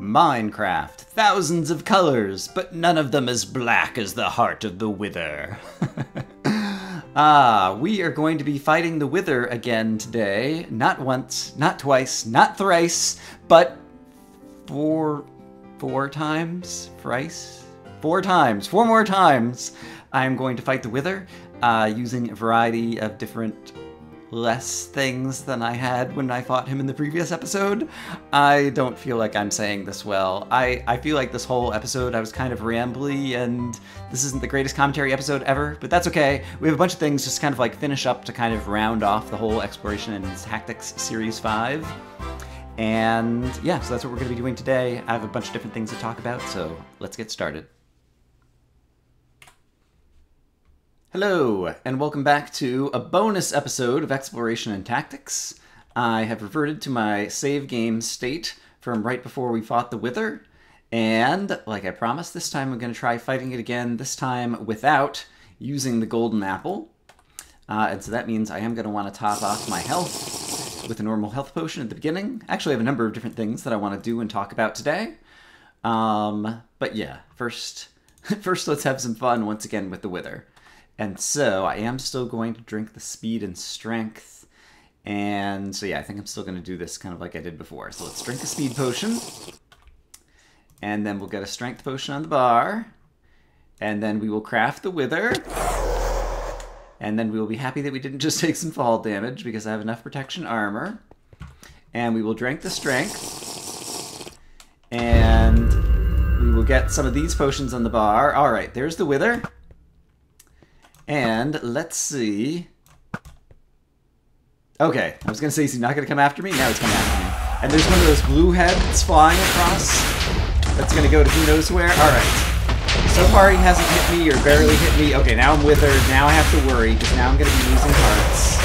Minecraft. Thousands of colors, but none of them as black as the heart of the Wither. We are going to be fighting the Wither again today. Not once, not twice, not thrice, but four times? Thrice? 4 times. 4 more times I'm going to fight the Wither using a variety of different less things than I had when I fought him in the previous episode. I don't feel like I'm saying this well. I feel like this whole episode I was kind of rambly and this isn't the greatest commentary episode ever, but that's okay. We have a bunch of things just kind of like finish up to kind of round off the whole Exploration Tactics Series 5. And yeah, so that's what we're going to be doing today. I have a bunch of different things to talk about, so let's get started. Hello, and welcome back to a bonus episode of Exploration and Tactics. I have reverted to my save game state from right before we fought the Wither, and like I promised, this time I'm going to try fighting it again, this time without using the golden apple. And so that means I am going to want to top off my health with a normal health potion at the beginning. Actually, I have a number of different things that I want to do and talk about today. But yeah, first let's have some fun once again with the Wither. And so I am still going to drink the speed and strength. And so yeah, I think I'm still going to do this kind of like I did before. So let's drink a speed potion. And then we'll get a strength potion on the bar. And then we will craft the Wither. And then we will be happy that we didn't just take some fall damage because I have enough protection armor. And we will drink the strength. And we will get some of these potions on the bar. All right, there's the Wither. And let's see. Okay, I was going to say he's not going to come after me. Now he's coming after me. And there's one of those glue heads flying across. That's going to go to who knows where. All right. So far he hasn't hit me or barely hit me. Okay, now I'm withered. Now I have to worry because now I'm going to be losing hearts.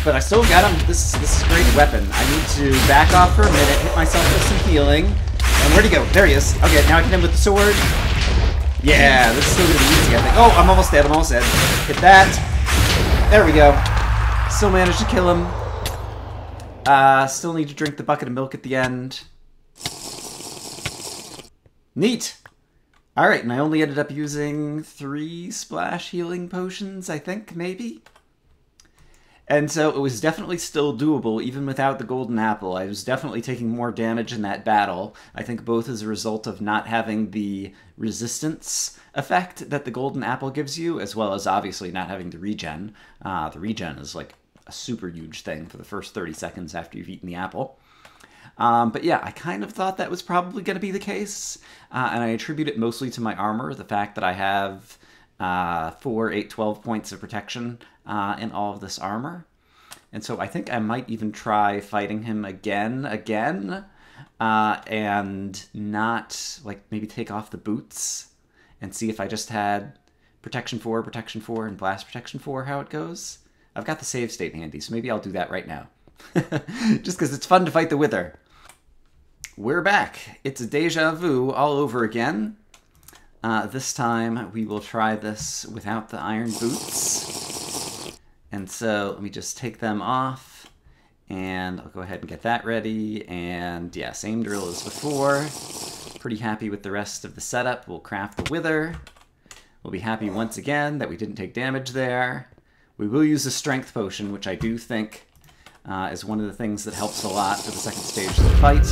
But I still got him. This is a great weapon. I need to back off for a minute, hit myself with some healing. And where'd he go? There he is. Okay, now I can hit him with the sword. Yeah, this is still going to be easy, I think. Oh, I'm almost dead, Hit that. There we go. Still managed to kill him. Still need to drink the bucket of milk at the end. Neat. Alright, and I only ended up using 3 splash healing potions, I think, maybe? And so it was definitely still doable, even without the golden apple. I was definitely taking more damage in that battle. I think both as a result of not having the resistance effect that the golden apple gives you, as well as obviously not having the regen. The regen is like a super huge thing for the first 30 seconds after you've eaten the apple. But yeah, I kind of thought that was probably going to be the case. And I attribute it mostly to my armor, the fact that I have 4, 8, 12 points of protection in all of this armor. And so I think I might even try fighting him again, and not, like, maybe take off the boots and see if I just had protection 4, and blast protection 4, how it goes. I've got the save state handy, so maybe I'll do that right now. Just because it's fun to fight the Wither. We're back. It's a deja vu all over again. This time we will try this without the iron boots. And so let me just take them off, and I'll go ahead and get that ready. And yeah, same drill as before. Pretty happy with the rest of the setup. We'll craft the Wither. We'll be happy once again that we didn't take damage there. We will use a strength potion, which I do think is one of the things that helps a lot for the second stage of the fight.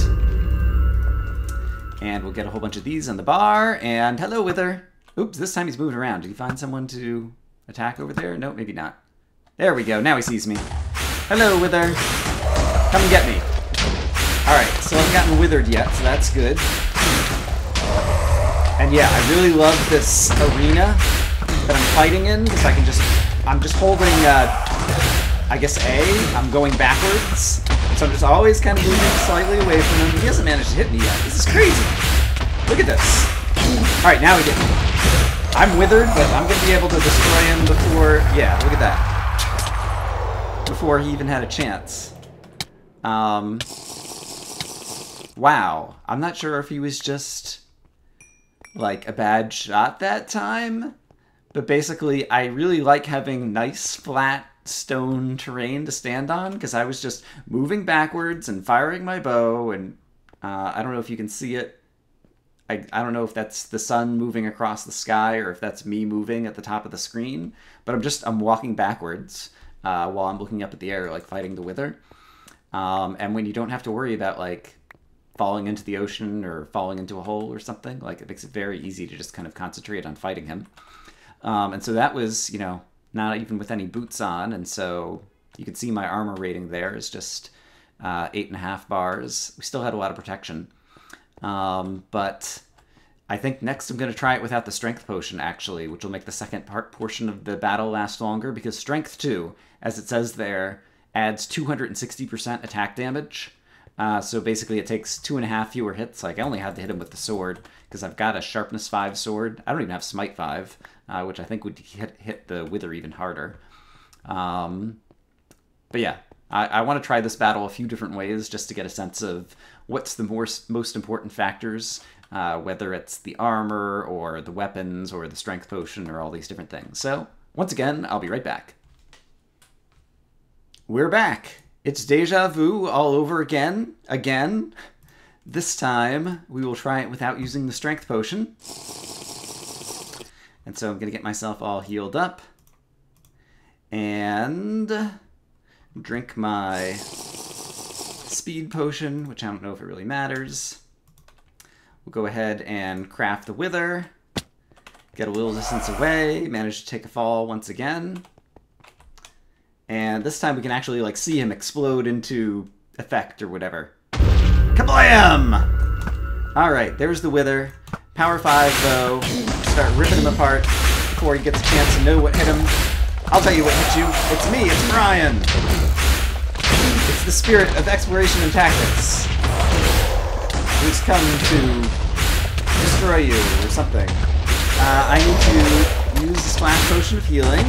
And we'll get a whole bunch of these on the bar. And hello, Wither. Oops, this time he's moving around. Did he find someone to attack over there? No, maybe not. There we go. Now he sees me. Hello, Wither. Come and get me. Alright, so I haven't gotten withered yet, so that's good. And yeah, I really love this arena that I'm fighting in, because I'm just holding, I guess A. I'm going backwards. So I'm just always kind of moving slightly away from him. He hasn't managed to hit me yet. This is crazy. Look at this. Alright, now we get me. I'm withered, but I'm going to be able to destroy him before... Yeah, look at that. Before he even had a chance. Wow. I'm not sure if he was just, like, a bad shot that time. But basically, I really like having nice, flat stone terrain to stand on, because I was just moving backwards and firing my bow and I don't know if you can see it. I don't know if that's the sun moving across the sky or if that's me moving at the top of the screen, but I'm walking backwards while I'm looking up at the air, like fighting the wither. And when you don't have to worry about like falling into the ocean or falling into a hole or something, like it makes it very easy to just kind of concentrate on fighting him. And so that was, you know, not even with any boots on, and so you can see my armor rating there is just 8.5 bars. We still had a lot of protection. But I think next I'm going to try it without the strength potion, actually, which will make the second portion of the battle last longer, because strength 2, as it says there, adds 260% attack damage. So basically it takes 2.5 fewer hits. Like, I only had to hit him with the sword, because I've got a sharpness 5 sword. I don't even have smite 5, which I think would hit the wither even harder. But yeah, I want to try this battle a few different ways just to get a sense of what's the most important factors, whether it's the armor or the weapons or the strength potion or all these different things. So, once again, I'll be right back. We're back. It's deja vu all over again. This time, we will try it without using the strength potion. And so I'm going to get myself all healed up. And drink my speed potion, which I don't know if it really matters. We'll go ahead and craft the wither. Get a little distance away. Manage to take a fall once again. And this time we can actually like see him explode into effect or whatever. Kablam! Alright, there's the wither. Power 5 bow. Start ripping him apart before he gets a chance to know what hit him. I'll tell you what hit you. It's me, it's Brian. It's the spirit of exploration and tactics, who's come to destroy you or something. I need to use the splash potion of healing.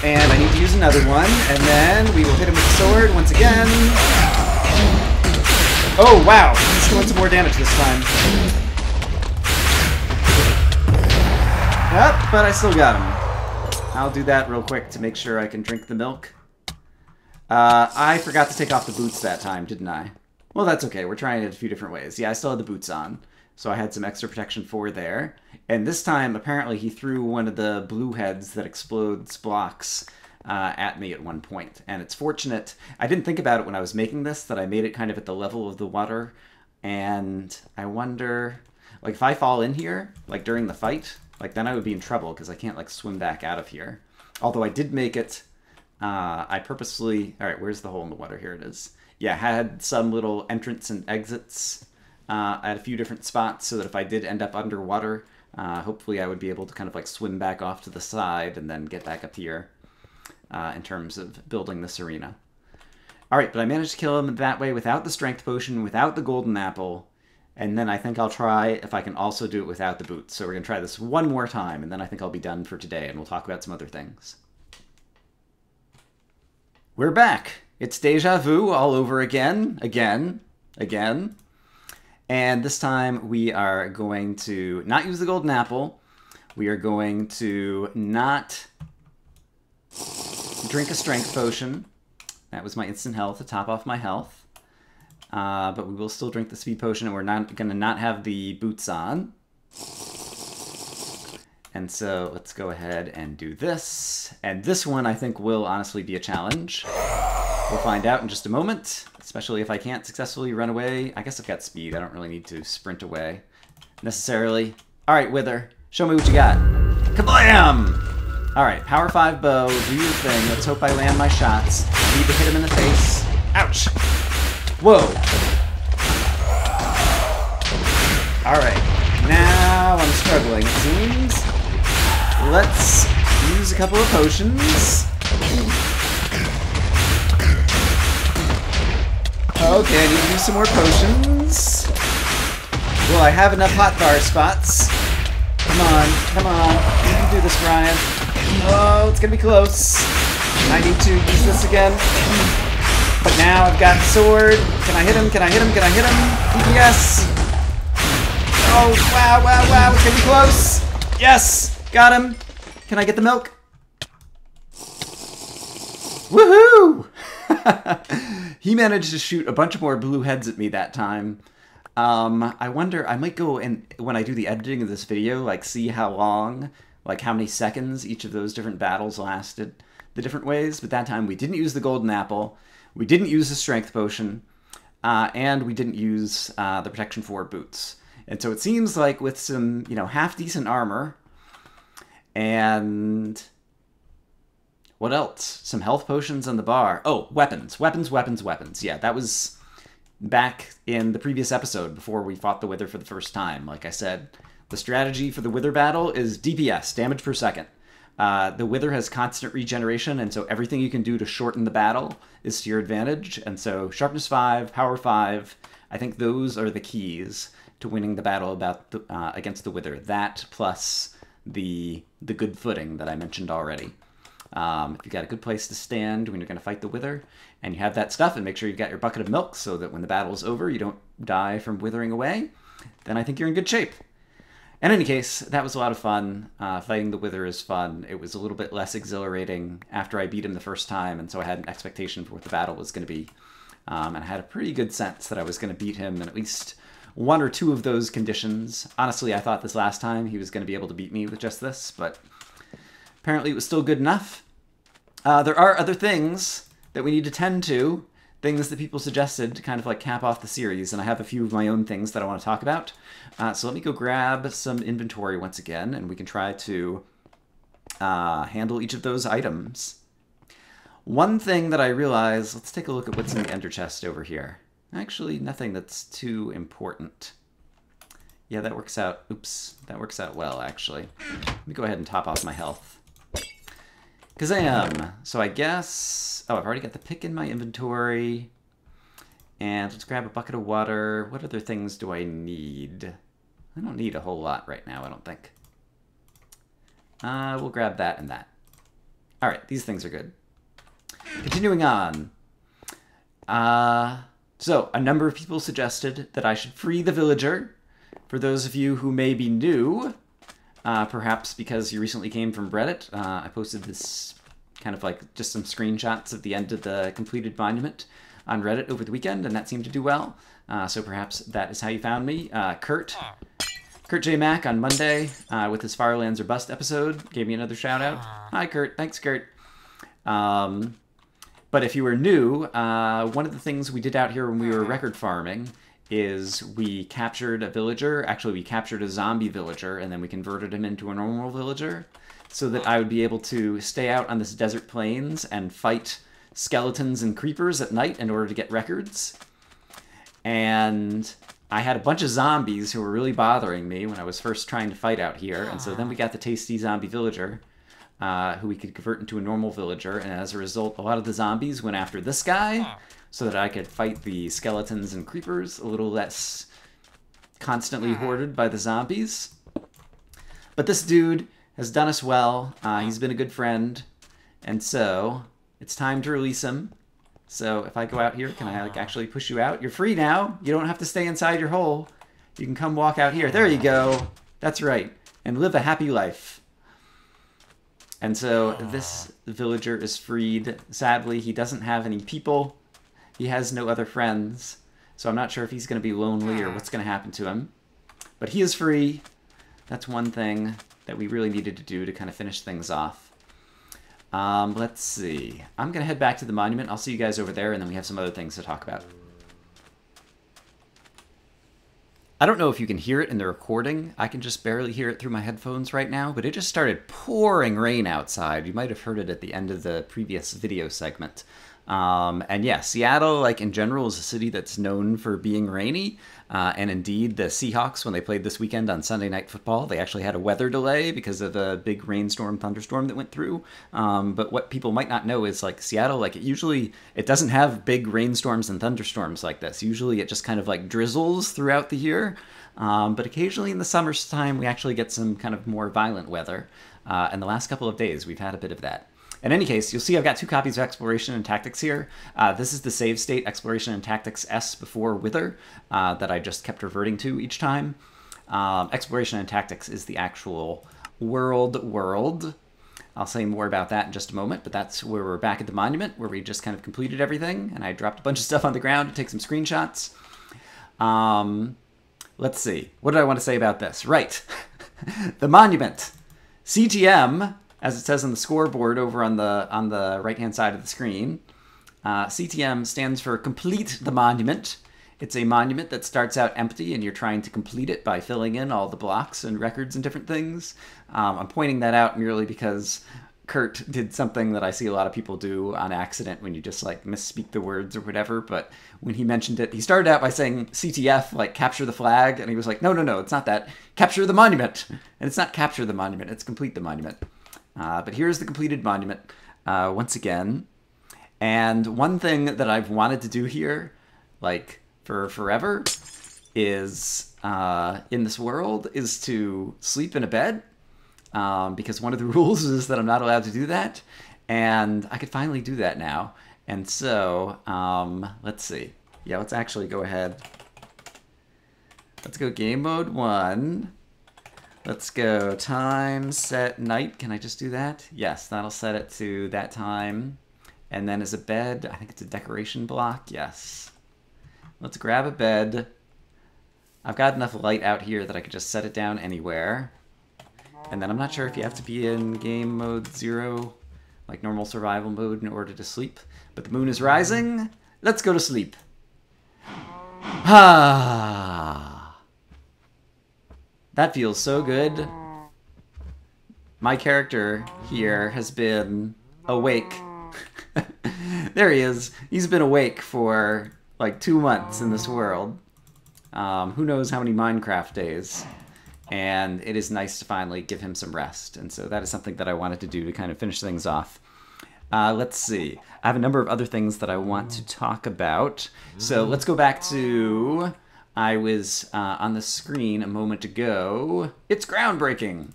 And I need to use another one, and then we will hit him with the sword once again. Oh, wow! He's doing some more damage this time. Yep, but I still got him. I'll do that real quick to make sure I can drink the milk. I forgot to take off the boots that time, didn't I? Well, that's okay. We're trying it a few different ways. Yeah, I still had the boots on, so I had some extra protection for there. And this time, apparently, he threw one of the blue heads that explodes blocks at me at one point. And it's fortunate. I didn't think about it when I was making this, that I made it kind of at the level of the water. And I wonder, like, if I fall in here, like, during the fight, like, then I would be in trouble, because I can't, like, swim back out of here. Although I did make it, I purposefully... Alright, where's the hole in the water? Here it is. Yeah, had some little entrance and exits at a few different spots, so that if I did end up underwater, hopefully I would be able to kind of, like, swim back off to the side and then get back up here in terms of building this arena. Alright, but I managed to kill him that way without the strength potion, without the golden apple. And then I think I'll try if I can also do it without the boots. So we're going to try this one more time, and then I think I'll be done for today, and we'll talk about some other things. We're back! It's deja vu all over again. And this time we are going to not use the golden apple. We are going to not drink a strength potion. That was my instant health to top off my health. But we will still drink the speed potion, and we're not going to not have the boots on. And so let's go ahead and do this. And this one I think will honestly be a challenge. We'll find out in just a moment, especially if I can't successfully run away. I guess I've got speed. I don't really need to sprint away necessarily. All right, Wither, show me what you got. Kablam! All right, power 5 bow, do your thing. Let's hope I land my shots. I need to hit him in the face. Ouch! Whoa! Alright, now I'm struggling, it seems. Let's use a couple of potions. Okay, I need to use some more potions. Will I have enough hot bar spots? Come on, come on. You can do this, Ryan. Oh, it's gonna be close. I need to use this again. But now I've got the sword. Can I hit him? Can I hit him? Can I hit him? Yes! Oh, wow, wow, wow. It's gonna be close. Yes! Got him. Can I get the milk? Woohoo! He managed to shoot a bunch more blue heads at me that time. I wonder, I might go and when I do the editing of this video, like see how long, like how many seconds each of those different battles lasted the different ways. But that time we didn't use the golden apple, we didn't use the strength potion, and we didn't use the protection 4 boots. And so it seems like with some, you know, half-decent armor, and what else? Some health potions on the bar. Oh, weapons. Weapons, weapons, weapons. Yeah, that was back in the previous episode before we fought the Wither for the first time. Like I said, the strategy for the Wither battle is DPS, damage per second. The Wither has constant regeneration, and so everything you can do to shorten the battle is to your advantage. And so sharpness 5, power 5, I think those are the keys to winning the battle against the Wither. That plus the good footing that I mentioned already. If you've got a good place to stand when you're going to fight the Wither, and you have that stuff, and make sure you've got your bucket of milk so that when the battle's over you don't die from withering away, then I think you're in good shape. In any case, that was a lot of fun. Fighting the Wither is fun. It was a little bit less exhilarating after I beat him the first time, and so I had an expectation for what the battle was going to be. And I had a pretty good sense that I was going to beat him in at least one or two of those conditions. Honestly, I thought this last time he was going to be able to beat me with just this, but apparently it was still good enough. There are other things that we need to tend to, things that people suggested to kind of like cap off the series, and I have a few of my own things that I want to talk about. So let me go grab some inventory once again, and we can try to handle each of those items. One thing that I realized, let's take a look at what's in the ender chest over here. Actually, nothing that's too important. Yeah, that works out. Oops, that works out well, actually. Let me go ahead and top off my health. Kazam! So I guess... Oh, I've already got the pick in my inventory. And let's grab a bucket of water. What other things do I need? I don't need a whole lot right now, I don't think. We'll grab that and that. Alright, these things are good. Continuing on. So, a number of people suggested that I should free the villager. For those of you who may be new, perhaps because you recently came from Reddit, I posted this kind of like just some screenshots of the end of the completed monument on Reddit over the weekend, and that seemed to do well. So perhaps that is how you found me. Kurt J. Mack on Monday with his Firelands or Bust episode gave me another shout out. Hi, Kurt. Thanks, Kurt. But if you were new, one of the things we did out here when we were record farming is we captured a villager. Actually, we captured a zombie villager, and then we converted him into a normal villager so that I would be able to stay out on this desert plains and fight skeletons and creepers at night in order to get records. And I had a bunch of zombies who were really bothering me when I was first trying to fight out here, and so then we got the tasty zombie villager, who we could convert into a normal villager, and as a result, a lot of the zombies went after this guy, so that I could fight the skeletons and creepers a little less constantly hoarded by the zombies. But this dude has done us well. He's been a good friend, and so it's time to release him. So if I go out here, can I like actually push you out? You're free now. You don't have to stay inside your hole. You can come walk out here. There you go. That's right. And live a happy life. And so this villager is freed. Sadly, he doesn't have any people. He has no other friends. So I'm not sure if he's going to be lonely or what's going to happen to him. But he is free. That's one thing that we really needed to do to kind of finish things off. Let's see. I'm going to head back to the monument. I'll see you guys over there, and then we have some other things to talk about. I don't know if you can hear it in the recording. I can just barely hear it through my headphones right now, but it just started pouring rain outside. You might have heard it at the end of the previous video segment. And yeah, Seattle, like in general, is a city that's known for being rainy. And indeed, the Seahawks, when they played this weekend on Sunday Night Football, they actually had a weather delay because of a big rainstorm, thunderstorm that went through. But what people might not know is like Seattle, like it doesn't have big rainstorms and thunderstorms like this. Usually it just kind of like drizzles throughout the year. But occasionally in the summertime, we actually get some kind of more violent weather. And the last couple of days, we've had a bit of that. In any case, you'll see I've got two copies of Exploration and Tactics here. This is the save state, Exploration and Tactics S before Wither, that I just kept reverting to each time. Exploration and Tactics is the actual world. I'll say more about that in just a moment, but that's where we're back at the monument, where we just kind of completed everything, and I dropped a bunch of stuff on the ground to take some screenshots. Let's see. What did I want to say about this? Right. The monument. CTM, as it says on the scoreboard over on the right-hand side of the screen, CTM stands for Complete the Monument. It's a monument that starts out empty, and you're trying to complete it by filling in all the blocks and records and different things. I'm pointing that out merely because Kurt did something that I see a lot of people do on accident when you just like misspeak the words or whatever. But when he mentioned it, he started out by saying CTF, like capture the flag, and he was like, no, it's not that. Capture the monument. And it's not capture the monument, it's complete the monument. But here's the completed monument once again. And one thing that I've wanted to do here, like for forever, is in this world is to sleep in a bed, because one of the rules is that I'm not allowed to do that, and I could finally do that now. And so let's see. Yeah, let's actually go ahead. Let's go game mode 1. Let's go time set night. Can I just do that? Yes, that'll set it to that time. And then as a bed, I think it's a decoration block. Yes. Let's grab a bed. I've got enough light out here that I could just set it down anywhere. And then I'm not sure if you have to be in game mode 0, like normal survival mode, in order to sleep. But the moon is rising. Let's go to sleep. Ah, that feels so good. My character here has been awake. There he is. He's been awake for like 2 months in this world. Who knows how many Minecraft days. And it is nice to finally give him some rest. And so that is something that I wanted to do to kind of finish things off. Let's see. I have a number of other things that I want to talk about. So let's go back to... I was on the screen a moment ago. It's groundbreaking.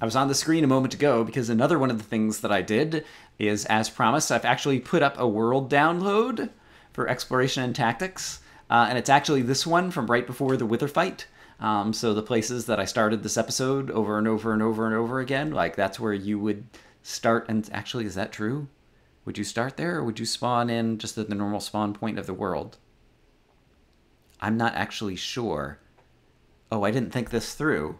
I was on the screen a moment ago because another one of the things that I did is, as promised, I've actually put up a world download for Exploration Tactics. And it's actually this one from right before the Wither fight. So the places that I started this episode over and over and over and over again, like that's where you would start. And actually, is that true? Would you start there, or would you spawn in just at the normal spawn point of the world? I'm not actually sure. Oh, I didn't think this through.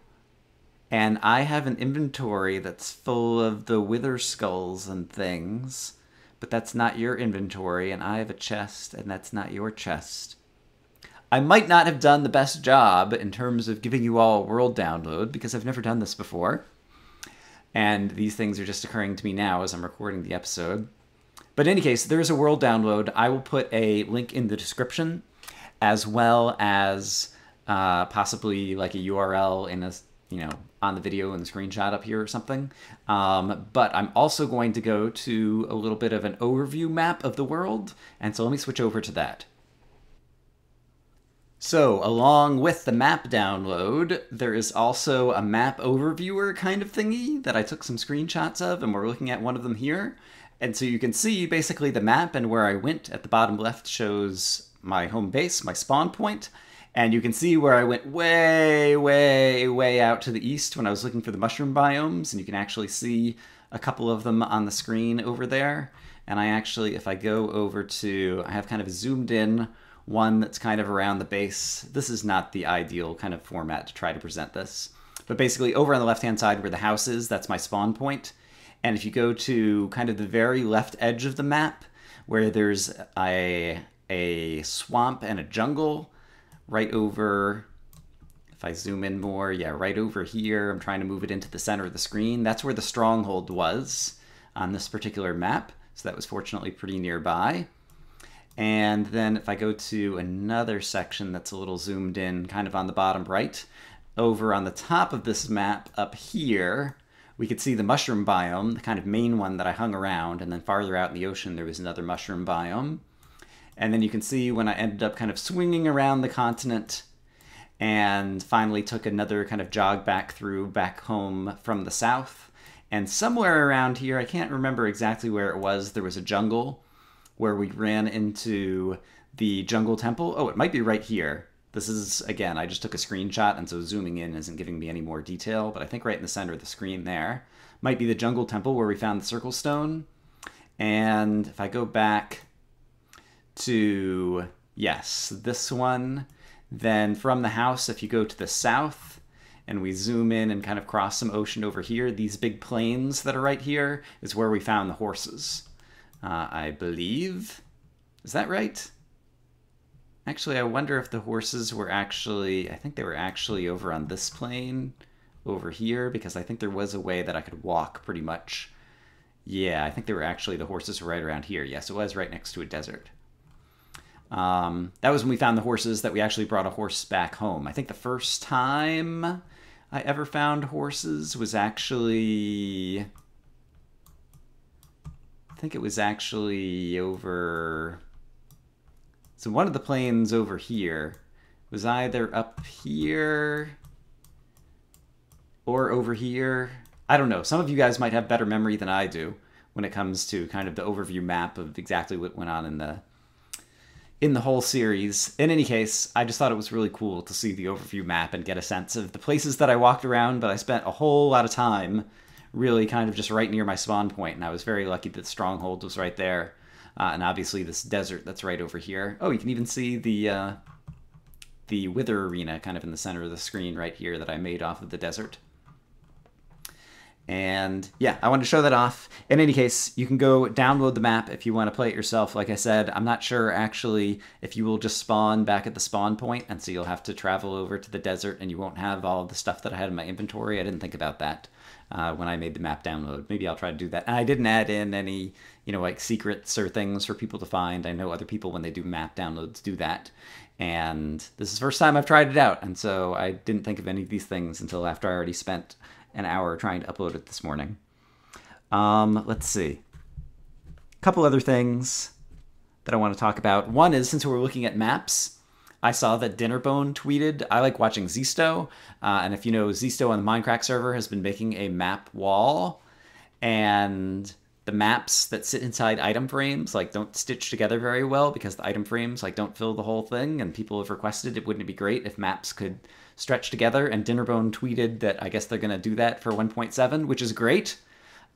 And I have an inventory that's full of the wither skulls and things, but that's not your inventory, and I have a chest, and that's not your chest. I might not have done the best job in terms of giving you all a world download, because I've never done this before. And these things are just occurring to me now as I'm recording the episode. But in any case, there is a world download. I will put a link in the description, as well as possibly like a URL in a, on the video and the screenshot up here or something. But I'm also going to go to a little bit of an overview map of the world. And so let me switch over to that. So, along with the map download, there is also a map overviewer kind of thingy that I took some screenshots of, and we're looking at one of them here. And so you can see basically the map and where I went. At the bottom left shows my home base, my spawn point. And you can see where I went way, way, way out to the east when I was looking for the mushroom biomes. And you can actually see a couple of them on the screen over there. And I actually, if I go over to, I have kind of zoomed in one that's kind of around the base. This is not the ideal kind of format to try to present this. But basically over on the left-hand side where the house is, that's my spawn point. And if you go to kind of the very left edge of the map, where there's a swamp and a jungle, right over, if I zoom in more, yeah, right over here, I'm trying to move it into the center of the screen. That's where the stronghold was on this particular map. So that was fortunately pretty nearby. And then if I go to another section that's a little zoomed in, kind of on the bottom right, over on the top of this map up here, we could see the mushroom biome, the kind of main one that I hung around, and then farther out in the ocean there was another mushroom biome. And then you can see when I ended up kind of swinging around the continent and finally took another kind of jog back home from the south. And somewhere around here, I can't remember exactly where it was, there was a jungle where we ran into the jungle temple. Oh, it might be right here. This is, again, I just took a screenshot, and so zooming in isn't giving me any more detail, but I think right in the center of the screen there. might be the jungle temple where we found the circle stone. And if I go back to, yes, this one, then from the house, if you go to the south and we zoom in and kind of cross some ocean over here, these big plains that are right here is where we found the horses. I believe. Is that right? Actually, I wonder if the horses were actually, I think they were actually over on this plain over here, because I think there was a way that I could walk pretty much. Yeah, I think they were actually, the horses were right around here. Yes, it was right next to a desert. That was when we found the horses that we actually brought a horse back home. I think the first time I ever found horses was actually, I think it was actually over, so one of the plains over here was either up here or over here. I don't know. Some of you guys might have better memory than I do when it comes to kind of the overview map of exactly what went on in the whole series. In any case, I just thought it was really cool to see the overview map and get a sense of the places that I walked around, but I spent a whole lot of time really kind of just right near my spawn point, and I was very lucky that Stronghold was right there. And obviously this desert that's right over here. Oh, you can even see the Wither Arena kind of in the center of the screen right here that I made off of the desert. And yeah, I wanted to show that off. In any case, you can go download the map if you want to play it yourself. Like I said, I'm not sure actually if you will just spawn back at the spawn point, and so you'll have to travel over to the desert and you won't have all of the stuff that I had in my inventory. I didn't think about that when I made the map download. Maybe I'll try to do that. And I didn't add in any, you know, like secrets or things for people to find. I know other people, when they do map downloads, do that. And this is the first time I've tried it out, and so I didn't think of any of these things until after I already spent an hour trying to upload it this morning. Let's see. A couple other things that I want to talk about. One is, since we're looking at maps, I saw that Dinnerbone tweeted, I like watching Zisto, and if you know, Zisto on the Minecraft server has been making a map wall, and the maps that sit inside item frames like don't stitch together very well because the item frames like don't fill the whole thing, and people have requested it, wouldn't it be great if maps could stretch together, and Dinnerbone tweeted that I guess they're going to do that for 1.7, which is great.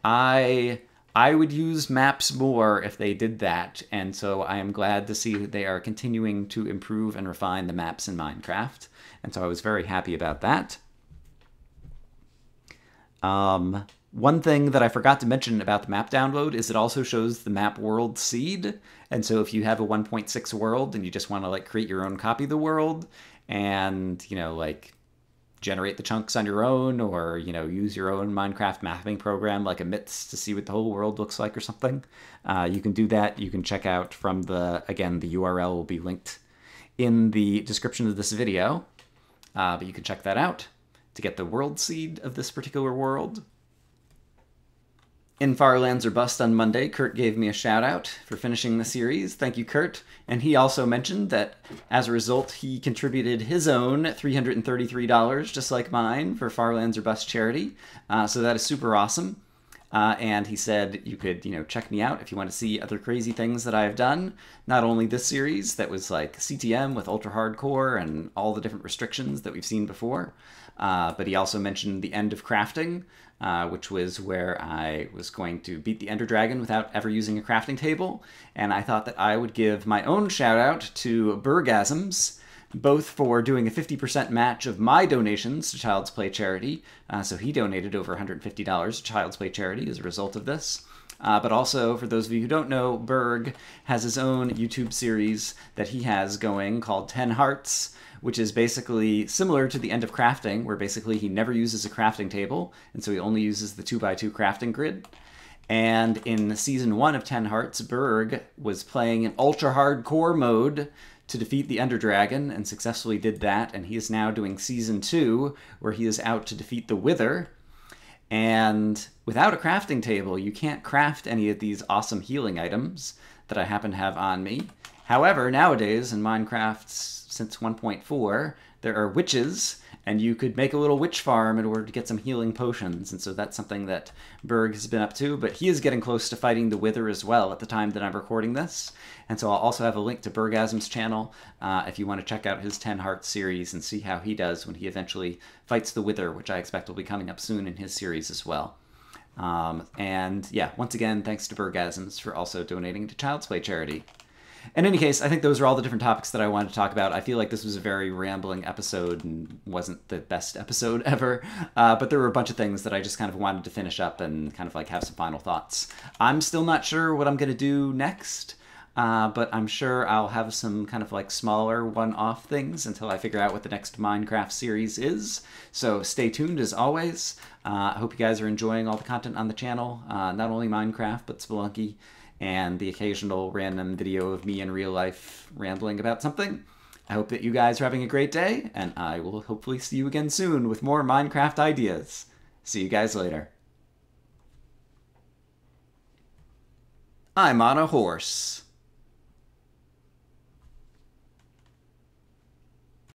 I would use maps more if they did that, and so I am glad to see that they are continuing to improve and refine the maps in Minecraft, and so I was very happy about that. One thing that I forgot to mention about the map download is it also shows the map world seed, and so if you have a 1.6 world and you just want to like create your own copy of the world and, you know, like generate the chunks on your own, or, you know, use your own Minecraft mapping program like a MITS to see what the whole world looks like or something, you can do that. You can check out from the, again, the URL will be linked in the description of this video, but you can check that out to get the world seed of this particular world. In Farlands or Bust on Monday, Kurt gave me a shout out for finishing the series. Thank you, Kurt. And he also mentioned that as a result, he contributed his own $333, just like mine, for Farlands or Bust charity. So that is super awesome. And he said you could, you know, check me out if you want to see other crazy things that I've done. Not only this series that was like CTM with ultrahardcore and all the different restrictions that we've seen before, but he also mentioned the end of crafting, which was where I was going to beat the Enderdragon without ever using a crafting table. And I thought that I would give my own shout out to Burgasms, both for doing a 50% match of my donations to Child's Play charity. So he donated over $150 to Child's Play charity as a result of this. But also, for those of you who don't know, Berg has his own YouTube series that he has going called 10 Hearts, which is basically similar to the end of crafting, where basically he never uses a crafting table, and so he only uses the 2x2 crafting grid. And in Season 1 of 10 Hearts, Berg was playing in ultra-hardcore mode to defeat the Enderdragon, and successfully did that, and he is now doing Season 2, where he is out to defeat the Wither. And without a crafting table, you can't craft any of these awesome healing items that I happen to have on me. However, nowadays in Minecraft, since 1.4, there are witches, and you could make a little witch farm in order to get some healing potions, and so that's something that Berg has been up to, but he is getting close to fighting the Wither as well at the time that I'm recording this, and so I'll also have a link to Burgasm's channel if you want to check out his 10 Hearts series and see how he does when he eventually fights the Wither, which I expect will be coming up soon in his series as well. And yeah, once again, thanks to Burgasms for also donating to Child's Play charity. In any case, I think those are all the different topics that I wanted to talk about. I feel like this was a very rambling episode and wasn't the best episode ever, but there were a bunch of things that I just kind of wanted to finish up and kind of like have some final thoughts. I'm still not sure what I'm going to do next, but I'm sure I'll have some kind of like smaller one-off things until I figure out what the next Minecraft series is. So stay tuned as always. I hope you guys are enjoying all the content on the channel, not only Minecraft, but Spelunky, and the occasional random video of me in real life rambling about something. I hope that you guys are having a great day, and I will hopefully see you again soon with more Minecraft ideas. See you guys later. I'm on a horse.